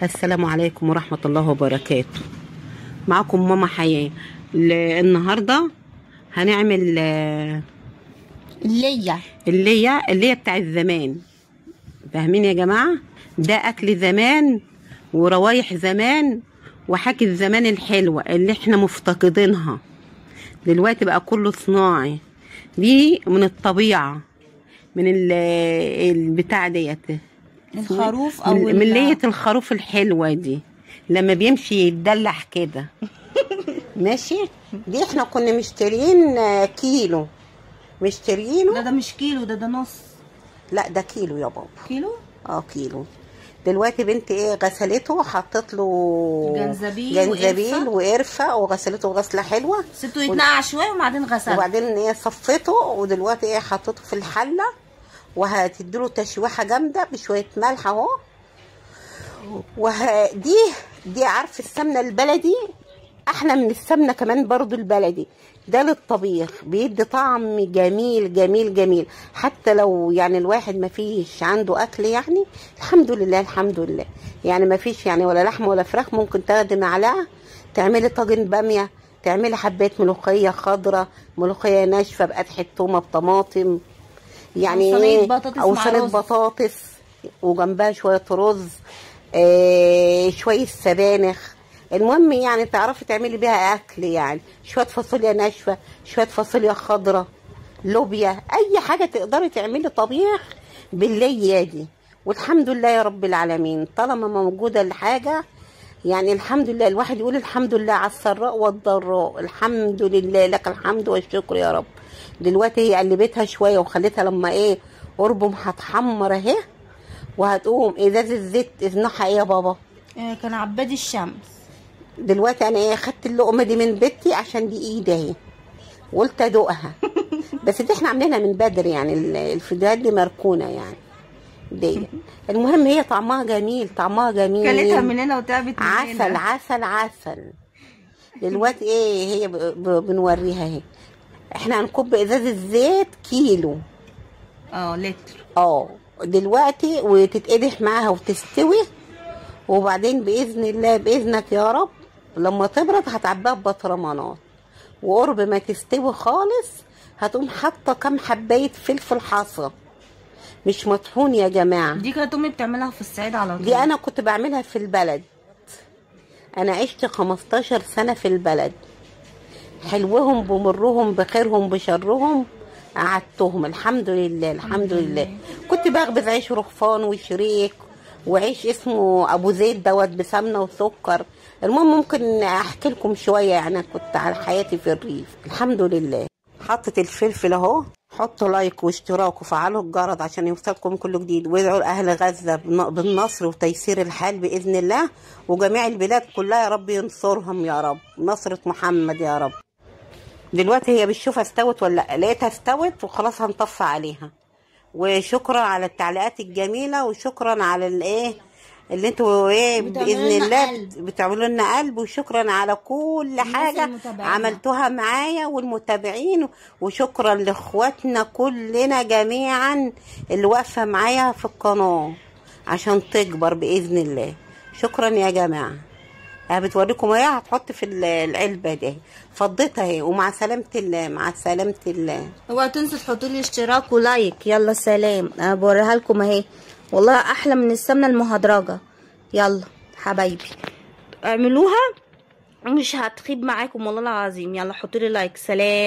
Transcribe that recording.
السلام عليكم ورحمة الله وبركاته. معكم ماما حياة. النهاردة هنعمل اللي بتاع الزمان. فاهمين يا جماعة؟ ده أكل زمان وروايح زمان وحاجة الزمان الحلوة اللي احنا مفتقدينها دلوقتي، بقى كله صناعي. دي من الطبيعة، من البتاع ديت الخروف او من لية الخروف الحلوة دي لما بيمشي يتدلع كده. ماشي. دي احنا كنا مشترين كيلو، مشترينه. ده مش كيلو، ده نص. لا ده كيلو يا بابا. كيلو؟ كيلو. دلوقتي بنتي غسلته، حطت له جنزبيل وقرفه وغسلته غسله حلوه، سبته يتنقع شويه وبعدين غسلته، وبعدين صفته، ودلوقتي حطيته في الحله وهتديله تشويحه جامده بشويه ملح اهو. دي عارف السمنه البلدي احلى من السمنه كمان برضو البلدي. ده للطبيخ بيدي طعم جميل جميل جميل. حتى لو يعني الواحد ما فيش عنده اكل، يعني الحمد لله الحمد لله، يعني ما فيش يعني ولا لحمه ولا فراخ، ممكن تاخدي معلقه تعملي طاجن باميه، تعملي حبايه ملوخيه خضراء، ملوخيه ناشفه بقدحه تومه بطماطم، يعني او صينيه بطاطس وجنبها شويه رز، شويه سبانخ. المهم يعني تعرفي تعملي بيها اكل، يعني شويه فاصوليا ناشفه، شويه فاصوليا خضراء، لوبيا، اي حاجه تقدري تعملي طبيخ بالليه دي. والحمد لله يا رب العالمين طالما موجوده الحاجه، يعني الحمد لله. الواحد يقول الحمد لله على السراء والضراء، الحمد لله لك الحمد والشكر يا رب. دلوقتي هي قلبتها شويه وخليتها لما قربهم هتحمر اهي، وهتقوم ازاز الزيت نوعها ايه يا بابا؟ كان عباد الشمس. دلوقتي انا خدت اللقمه دي من بيتي عشان دي ايدي اهي، وقلت ادوقها. بس دي احنا عاملينها من بدري، يعني الفيديوهات دي مركونه يعني دي. المهم هي طعمها جميل، طعمها جميل. كلتها مننا وتعبت مننا. عسل عسل عسل. دلوقتي هي بنوريها اهي. احنا هنكب ازاز الزيت كيلو لتر. دلوقتي وتتقدح معاها وتستوي، وبعدين باذن الله باذنك يا رب لما تبرد هتعبيها ببطرمانات، وقرب ما تستوي خالص هتقوم حاطه كام حبايه فلفل حصى مش مطحون يا جماعه. دي كانت امي بتعملها في الصعيد على طول. دي انا كنت بعملها في البلد، انا عشت 15 سنه في البلد. حلوهم بمرهم بخيرهم بشرهم قعدتهم الحمد لله الحمد لله. كنت بخبز عيش رخفان وشريك وعيش اسمه ابو زيت دوت بسمنه وسكر. المهم ممكن احكي لكم شويه، يعني كنت على حياتي في الريف الحمد لله. حطت الفلفل اهو. حطوا لايك واشتراك وفعلوا الجرس عشان يوصلكم كل جديد، وادعوا لاهل غزه بالنصر وتيسير الحال باذن الله، وجميع البلاد كلها يا رب ينصرهم يا رب، نصرة محمد يا رب. دلوقتي هي بتشوفها استوت ولا لا، لقيتها استوت وخلاص هنطفي عليها. وشكرا على التعليقات الجميله، وشكرا على اللي انتوا باذن الله بتعملوا لنا قلب، وشكرا على كل حاجه عملتوها معايا والمتابعين، وشكرا لاخواتنا كلنا جميعا اللي واقفه معايا في القناه عشان تكبر باذن الله. شكرا يا جماعه. بتوريكم هتحط في العلبه دي، فضيتها اهي، ومع سلامه الله مع سلامه الله. اوعوا تنسوا تحطوا لي اشتراك ولايك. يلا سلام. انا بوريها لكم اهي، والله احلى من السمنه المهدرجه. يلا حبايبي اعملوها ومش هتخيب معاكم والله العظيم. يلا حطوا لي لايك. سلام.